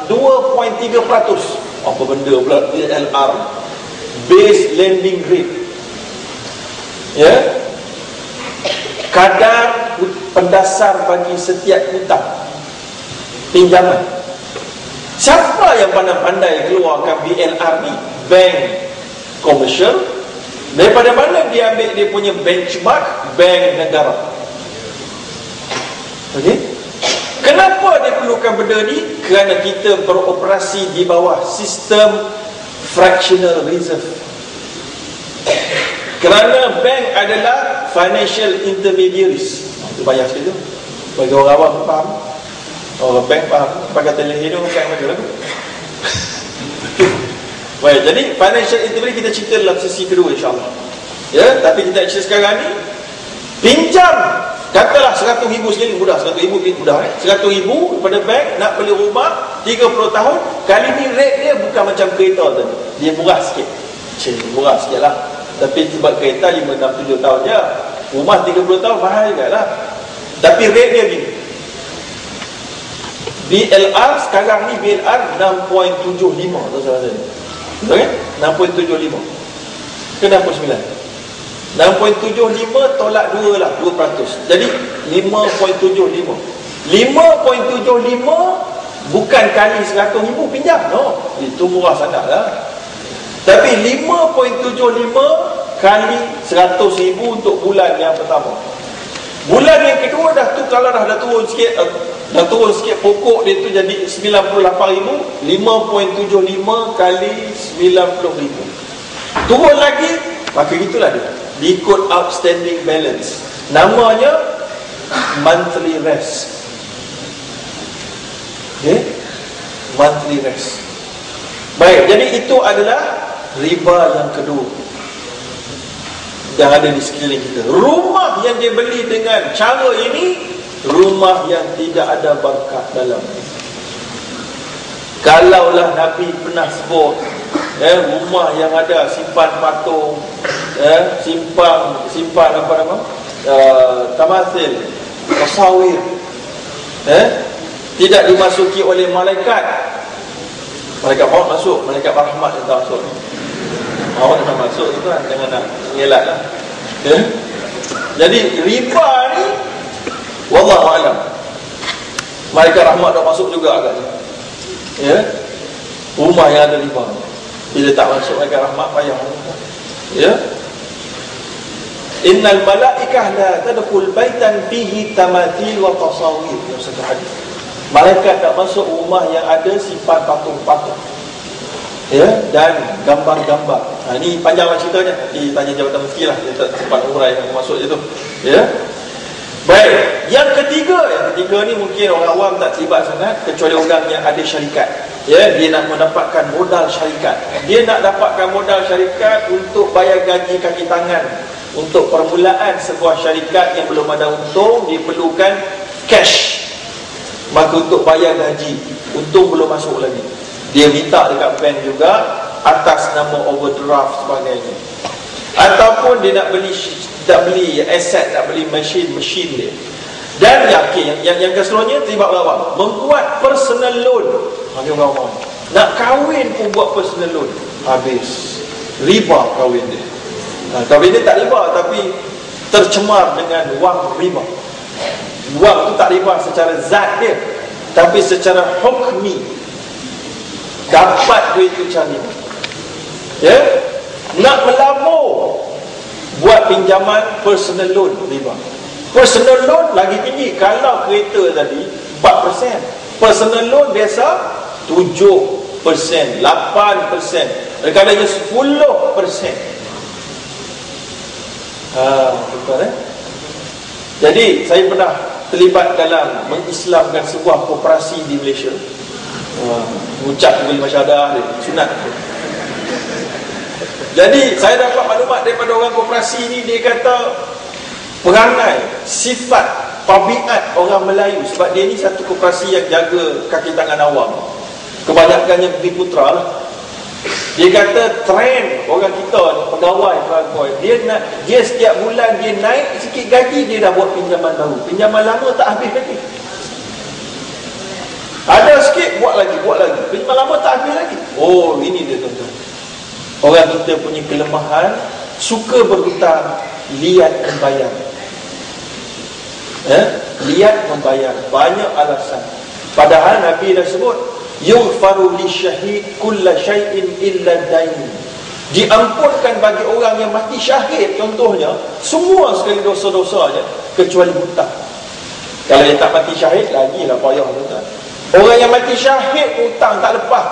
2.3%. Apa benda pula BLR, base lending rate, ya, kadar pendasar bagi setiap hutang pinjaman. Siapa yang pandai-pandai keluarkan BLR ni? Bank komersial. Daripada mana dia ambil dia punya benchmark? Bank negara. Okey. Kenapa dia perlukan benda ni? Kerana kita beroperasi di bawah sistem fractional reserve. Kerana bank adalah financial intermediaries. Itu payah sikit tu. Bagi orang awam faham. Orang bank faham. Pakai telehir tu bank macam tu. Baik, jadi financial intermediary kita cerita dalam sesi kedua insya-Allah. Ya, tapi kita cerita sekarang ni pinjam. Katalah 100,000 sekali mudah, 100,000 mudah 100,000 pada bank nak beli rumah 30 tahun. Kali ni rate dia bukan macam kereta tadi. Dia murah sikit. Murah sikit lah. Tapi sebab kereta 5, 6, 7 tahun je. Rumah 30 tahun mahal juga lah. Tapi rate dia gini. BLR sekarang ni BLR 6.75 tak salah saya. Betul kan? 6.75 ke 6.9? 6.75 tolak 2 lah, 2%. Jadi 5.75. 5.75 bukan kali 100,000 pinjam. No, itu murah sangat lah. Tapi 5.75 kali 100,000 untuk bulan yang pertama. Bulan yang kedua dah tu, kalau dah turun sikit, pokok dia tu jadi 98,000. 5.75 kali 90,000. Turun lagi, maka itulah dia. Diikut outstanding balance. Namanya monthly rest. Okay? Monthly rest. Baik, jadi itu adalah riba yang kedua yang ada di sekeliling kita. Rumah yang dia beli dengan cara ini, rumah yang tidak ada berkat dalam. Kalaulah Nabi pernah sebut rumah yang ada simpan patung, simpan apa nama, tamasil, tasawir, tidak dimasuki oleh malaikat. Malaikat maut masuk, malaikat rahmat yang tak masuk. Awak nak masuk tu kan, jangan nak ngelak lah. Jadi riba ni wallahu alam, malaikat rahmat dah masuk juga agaknya. Rumah yang ada riba, bila tak masuk malaikat rahmat payah. Innal malaikah la tadkhul baitan fihi tamathil wa tasawir. Satu hadis, malaikat tak masuk rumah yang ada simpan patung-patung, dan gambar-gambar. Ini panjang ceritanya, nanti tanya jawatan mufti lah, dia tak sempat urai yang masuk je tu. Baik, yang ketiga ni mungkin orang awam tak terlibat sangat, kecuali orang yang ada syarikat. Dia nak mendapatkan modal syarikat. Dia nak dapatkan modal syarikat untuk bayar gaji kaki tangan. Untuk permulaan sebuah syarikat yang belum ada untung, dia perlukan cash. Maka untuk bayar gaji, untung belum masuk lagi, dia minta dekat bank juga atas nama overdraft sebagainya. Ataupun dia nak beli aset, nak beli mesin dia. Dan yang keseluruhnya terlibat orang, membuat personal loan. Orang nak kahwin pun buat personal loan, habis riba kahwin dia. Kahwin dia tak riba, tapi tercemar dengan wang riba. Wang tu tak riba secara zat dia, tapi secara hukmi dapat duit tu cari. Nak melabur, buat pinjaman personal loan, riba. Personal loan lagi tinggi. Kalau kereta tadi 4%, personal loan biasa 7%, 8%, kadang-kadang 10%. Betul Jadi saya pernah terlibat dalam mengislamkan sebuah koperasi di Malaysia. Ucap beli masyadah dia, sunat. Jadi saya dapat maklumat daripada orang koperasi ni, dia kata perangai, sifat, tabiat orang Melayu, sebab dia ni satu koperasi yang jaga kaki tangan awam, kebanyakannya Bumi Putra lah. Dia kata trend orang kita ni, pegawai perangkoi, dia setiap bulan dia naik sikit gaji, dia dah buat pinjaman baru. Pinjaman lama tak habis lagi, ada sikit buat lagi. Oh, ini dia tuan-tuan. Orang kita punya kelemahan, suka berhutang, liat membayar. Liat membayar, banyak alasan. Padahal Nabi dah sebut, yughfaru lisyahid kulla syai'in illa dain. Diampunkan bagi orang yang mati syahid, contohnya, semua sekali dosa-dosa je, kecuali hutang. Kalau dia tak mati syahid, lagilah payah hutang. Orang yang mati syahid, hutang tak lepas,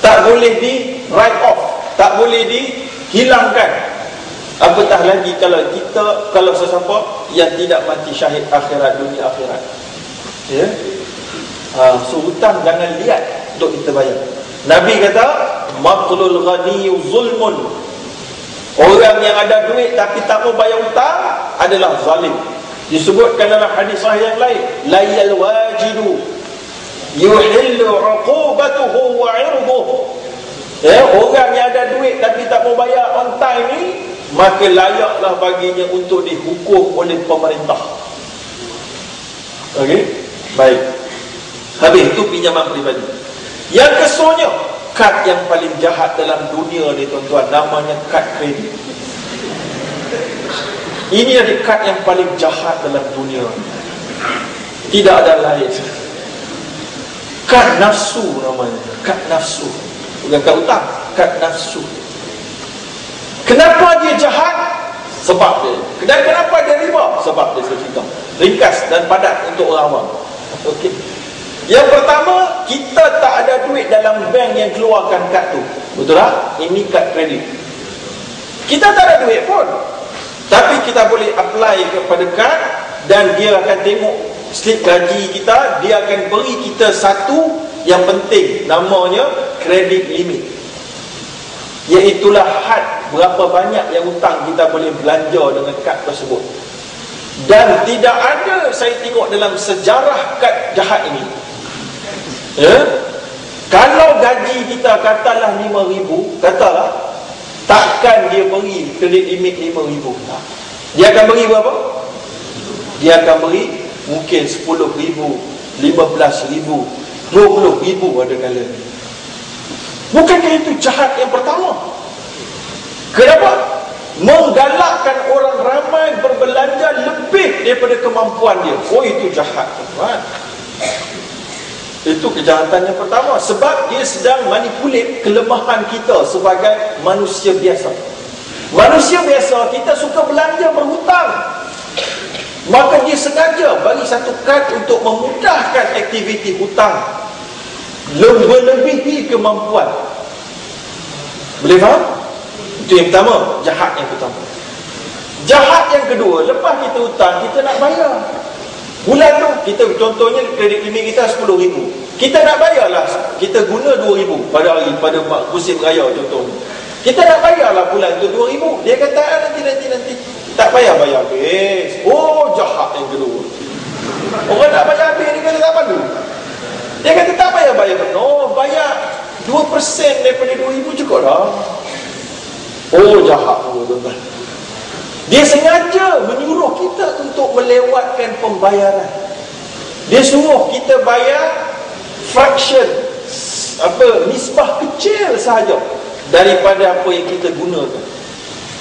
tak boleh di write off, tak boleh dihilangkan. Apatah lagi kalau sesiapa yang tidak mati syahid akhirat, dunia akhirat. Ya. So hutang jangan lihat untuk kita bayar. Nabi kata, maqlul ghaniyu zulmun. Orang yang ada duit tapi tak mau bayar hutang adalah zalim. Disebutkan dalam hadis sahih yang lain, la yal wajidu yuhillu 'uqubatuhu wa 'irduhu. Orang yang ada duit tapi tak mau bayar on time ni, maka layaklah baginya untuk dihukum oleh pemerintah. Okey, baik. Habis itu pinjaman peribadi. Yang kesonya, kad yang paling jahat dalam dunia ni tuan-tuan, namanya kad kredit. Ini adalah kad yang paling jahat dalam dunia. Tidak ada lain. Kad nafsu namanya. Kad nafsu. Bukan kad hutang, kad nafsu. Kenapa dia jahat? Sebab dia. Dan kenapa dia riba? Sebab dia, saya cerita ringkas dan padat untuk orang awam. Okey. Yang pertama, kita tak ada duit dalam bank yang keluarkan kad tu. Betul tak? Ini kad kredit. Kita tak ada duit pun, tapi kita boleh apply kepada kad, dan dia akan tengok slip gaji kita. Dia akan beri kita satu yang penting, namanya credit limit. Iaitulah had berapa banyak yang hutang kita boleh belanja dengan kad tersebut. Dan tidak ada, saya tengok dalam sejarah kad jahat ini, kalau gaji kita katalah 5,000, katalah, takkan dia beri kredit limit 5,000. Dia akan beri berapa? Dia akan beri mungkin 10,000, 15,000, 20,000 ada kala. Bukankah itu jahat yang pertama? Kenapa? Menggalakkan orang ramai berbelanja lebih daripada kemampuan dia. Oh, itu jahat, tuan. Itu kejahatan yang pertama. Sebab dia sedang manipulate kelemahan kita sebagai manusia biasa. Manusia biasa, kita suka belanja berhutang. Maka dia sengaja bagi satu kad untuk memudahkan aktiviti hutang, melebihi kemampuan. Boleh faham? Itu yang pertama, jahat yang pertama. Jahat yang kedua, lepas kita hutang, kita nak bayar. Bulan tu, kita contohnya kredit limit kita 10,000. Kita nak bayarlah, kita guna 2,000 pada hari, pada musim raya contohnya. Kita nak bayarlah bulan tu 2,000. Dia kata, nanti. Tak bayar habis. Oh, jahat yang kedua. Orang nak bayar habis, dia kata tak perlu. Dia kata tak bayar penuh, bayar 2% daripada 2,000 cukup dah. Oh, jahat tuan-tuan. Dia sengaja menyuruh kita untuk melewatkan pembayaran. Dia suruh kita bayar fraction, nisbah kecil sahaja daripada apa yang kita gunakan.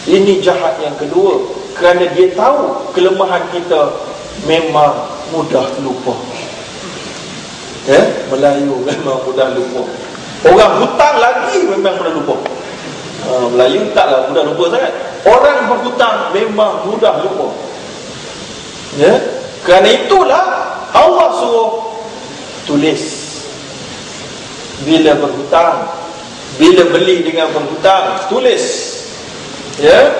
Ini jahat yang kedua, kerana dia tahu kelemahan kita memang mudah lupa. Melayu memang mudah lupa. Orang hutang lagi memang mudah lupa. Melayu taklah mudah lupa sangat. Orang berhutang memang mudah lupa. Kerana itulah Allah suruh tulis bila berhutang, bila beli dengan berhutang, tulis. Ya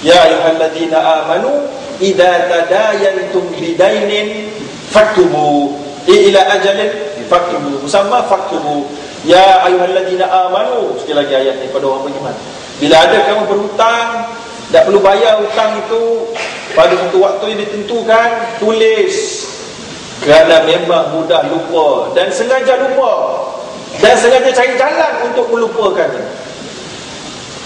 ayyuhalladzina amanu idza tadayantum bidainin faktubu ila ajalin faktubu, musamma faktubu. Ya ayyuhalladzina amanu, sekali lagi ayat ni pada orang beriman. Bila ada kamu berhutang, tak perlu bayar hutang itu pada satu waktu yang ditentukan, tulis. Kerana memang mudah lupa, dan sengaja lupa, dan sengaja cari jalan untuk melupakannya.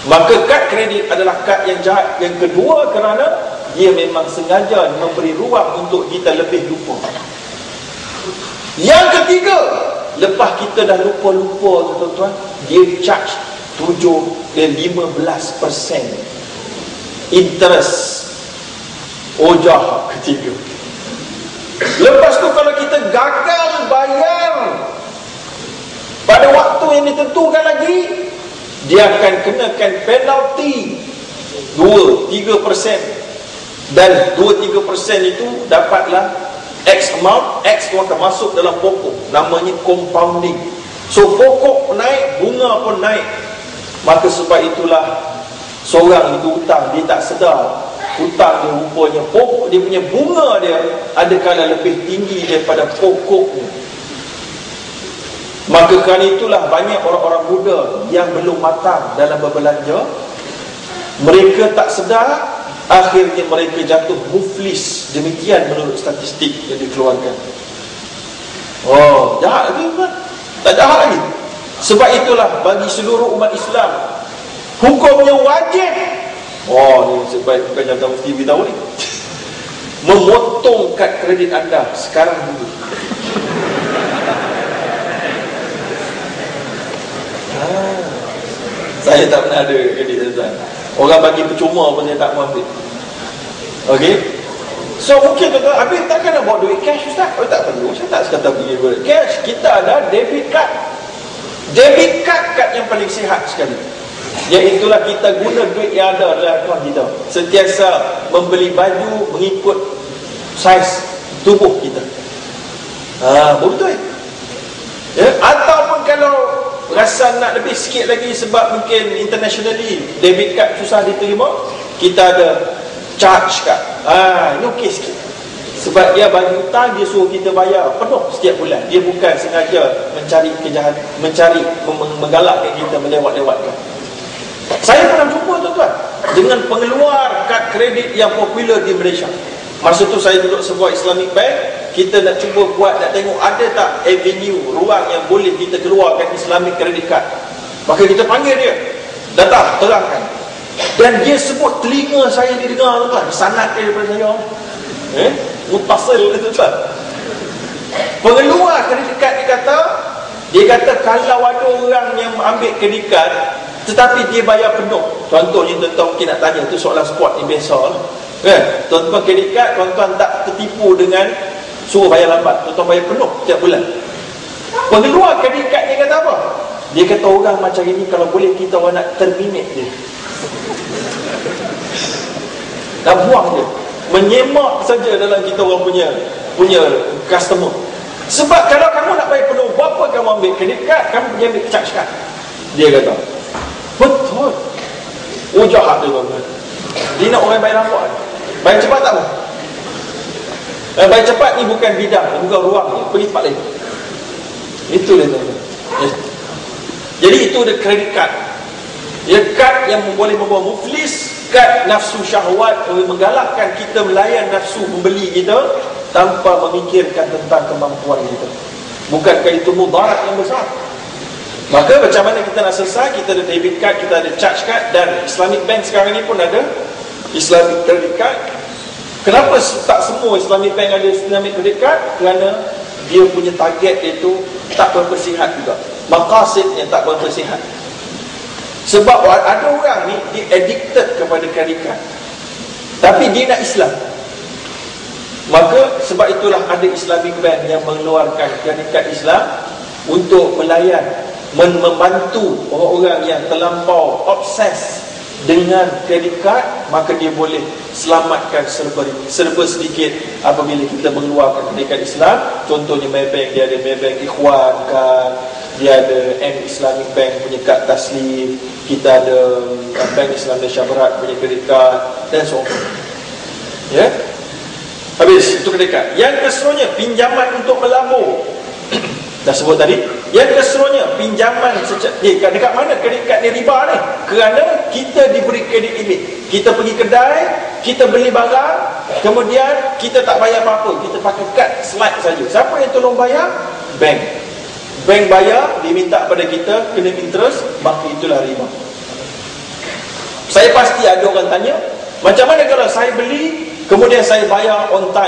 Maka kad kredit adalah kad yang jahat yang kedua, kerana dia memang sengaja memberi ruang untuk kita lebih lupa. Yang ketiga, lepas kita dah lupa-lupa tu tuan-tuan, dia charge 15% interest ojah ketiga. Lepas tu kalau kita gagal bayar pada waktu yang ditentukan lagi, dia akan kenakan penalti 2-3%. Dan 2-3% itu dapatlah X amount, X tu akan masuk dalam pokok, namanya compounding. So pokok naik, bunga pun naik. Maka sebab itulah seorang itu hutang, dia tak sedar hutang dia rupanya pokok dia punya bunga dia adakala lebih tinggi daripada pokoknya. Maka kerana itulah banyak orang-orang muda yang belum matang dalam berbelanja. Mereka tak sedar, akhirnya mereka jatuh muflis. Demikian menurut statistik yang dikeluarkan. Oh, jahat lagi kan? Tak jahat lagi. Sebab itulah bagi seluruh umat Islam, hukumnya wajib. Oh, ni sebaik bukan jangan mesti beritahu ni. Memotong kad kredit anda sekarang dulu. Saya tak pernah ada kredit tuan. Orang bagi percuma pun saya tak mau ambil. Okey. So mungkin tuan-tuan, habis takkan nak bawa duit cash ustaz? Oh, tak perlu. Saya tak sekadar pergi duit cash. Kita ada debit card. Debit card kad yang paling sihat sekali. Iaitulah kita guna duit yang ada dalam akaun kita. Sentiasa membeli baju mengikut saiz tubuh kita. Betul. Ya, ataupun kalau rasa nak lebih sikit lagi sebab mungkin internationally debit card susah diterima, kita ada charge card. Ini okey sikit. Sebab dia bagi hutang, dia suruh kita bayar penuh setiap bulan. Dia bukan sengaja mencari kejahatan, menggalakkan kita melewat-lewatkan. Saya pernah jumpa tuan-tuan dengan pengeluar kad kredit yang popular di Malaysia. Masa tu saya duduk sebuah Islamic Bank. Kita nak cuba buat, nak tengok ada tak avenue, ruang yang boleh kita keluarkan Islamic Credit Card. Maka kita panggil dia, datang, terangkan. Dan dia sebut, telinga saya didengar tuan-tuan, sanad dia daripada saya. Mutasil itu tuan. Pengeluar kredit card dia kata kalau ada orang yang ambil kredit card tetapi dia bayar penuh. Contohnya tuan-tuan mungkin nak tanya, tu soalan sport ni biasa lah. Tuan-tuan kredit card, tuan-tuan tak tertipu dengan suruh bayar lambat, tuan-tuan bayar penuh setiap bulan. Pengeluar kredit card dia kata apa? Dia kata orang macam ini kalau boleh kita orang nak terminate dia, dah buang dia, menyemak saja dalam kita orang punya customer. Sebab kalau kamu nak bayar penuh, berapa kamu ambil kredit card, kamu pergi ambil charge card. Dia kata betul. Oh, jahat dia tuan-tuan. Dia nak orang bayar lambat. Bayar cepat tak apa. Bayar cepat ni bukan bidang, bukan ruang ni. Pergi tempat lain. Itu dia tuan-tuan. Jadi itu dia kredit card. Dia kad yang boleh membawa muflis, kad nafsu syahwat, menggalakkan kita melayan nafsu membeli kita tanpa memikirkan tentang kemampuan kita. Bukankah itu mudarat yang besar? Maka macam mana kita nak selesai? Kita ada debit card, kita ada charge card, dan Islamic Bank sekarang ni pun ada Islamic Credit Card. Kenapa tak semua Islamic Bank ada Islamic Credit Card? Kerana dia punya target itu tak berpersihat juga, maqasidnya tak berpersihat. Sebab ada orang ni dia addicted kepada credit card, tapi dia nak Islam. Maka sebab itulah ada Islamic Bank yang mengeluarkan credit card Islam untuk melayan, membantu orang-orang yang terlampau obses dengan credit card. Maka dia boleh selamatkan serba sedikit apabila kita mengeluarkan credit card Islam. Contohnya Maybank, dia ada Maybank Ikhwan card, dia ada M Islamic Bank punya kad taslim, kita ada Bank Islam Malaysia Berat punya credit card, dan so on. Ya, habis itu credit card. Yang keseluruhnya pinjaman untuk melabur. Dah sebut tadi. Yang keseluruhnya pinjaman dekat mana kredit kad ni riba ni? Kerana kita diberi kredit limit. Kita pergi kedai, kita beli barang, kemudian kita tak bayar apa-apa, kita pakai kad slide saja. Siapa yang tolong bayar? Bank. Bank bayar, diminta pada kita kena interest, maka itulah riba. Saya pasti ada orang tanya, macam mana kalau saya beli kemudian saya bayar on time?